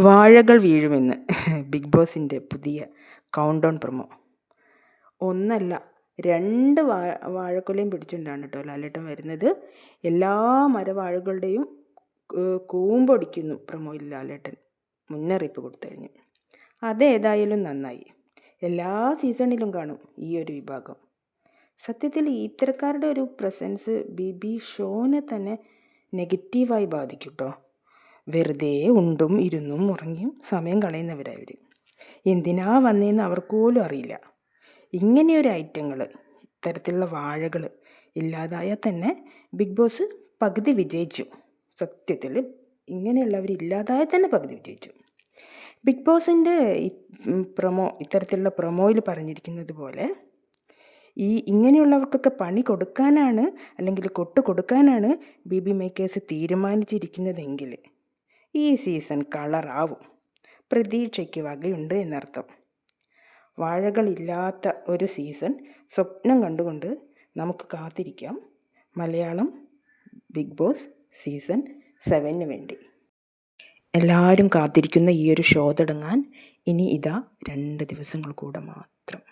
വാഴകൾ വീഴുമെന്ന് ബിഗ് ബോസിൻ്റെ പുതിയ കൗണ്ട് ഡൗൺ പ്രൊമോ. ഒന്നല്ല, 2 വാഴക്കൊലയും പിടിച്ചുകൊണ്ടാണ് കേട്ടോ ലാലേട്ടൻ വരുന്നത്. എല്ലാ മരവാഴകളുടെയും കൂമ്പൊടിക്കുന്നു പ്രൊമോയിൽ ലാലേട്ടൻ മുന്നറിയിപ്പ് കൊടുത്തു കഴിഞ്ഞു. അതേതായാലും നന്നായി. എല്ലാ സീസണിലും കാണും ഈ ഒരു വിഭാഗം. സത്യത്തിൽ ഇത്തരക്കാരുടെ ഒരു പ്രസൻസ് ബിബി ഷോനെ തന്നെ നെഗറ്റീവായി ബാധിക്കും കേട്ടോ. വെറുതെ ഉണ്ടും ഇരുന്നും ഉറങ്ങിയും സമയം കളയുന്നവരവർ. എന്തിനാ വന്നതെന്ന് അവർക്ക് പോലും അറിയില്ല. ഇങ്ങനെയൊരു ഐറ്റങ്ങൾ, ഇത്തരത്തിലുള്ള വാഴകൾ ഇല്ലാതായാൽ തന്നെ ബിഗ് ബോസ് പകുതി വിജയിച്ചു. സത്യത്തിൽ ഇങ്ങനെയുള്ളവരില്ലാതായാൽ തന്നെ പകുതി വിജയിച്ചു. ബിഗ് ബോസിൻ്റെ ഇത്തരത്തിലുള്ള പ്രൊമോയിൽ പറഞ്ഞിരിക്കുന്നത് പോലെ ഇങ്ങനെയുള്ളവർക്കൊക്കെ പണി കൊടുക്കാനാണ്, അല്ലെങ്കിൽ കൊട്ട് കൊടുക്കാനാണ് ബിബി മേക്കേഴ്സ് തീരുമാനിച്ചിരിക്കുന്നതെങ്കിൽ ഈ സീസൺ കളറാവും. പ്രതീക്ഷയ്ക്ക് വകയുണ്ട് എന്നർത്ഥം. വാഴകളില്ലാത്ത ഒരു സീസൺ സ്വപ്നം കണ്ടുകൊണ്ട് നമുക്ക് കാത്തിരിക്കാം മലയാളം ബിഗ് ബോസ് സീസൺ 7 വേണ്ടി. എല്ലാവരും കാത്തിരിക്കുന്ന ഈ ഒരു ഷോ തുടങ്ങാൻ ഇനി 2 ദിവസങ്ങൾ കൂടെ മാത്രം.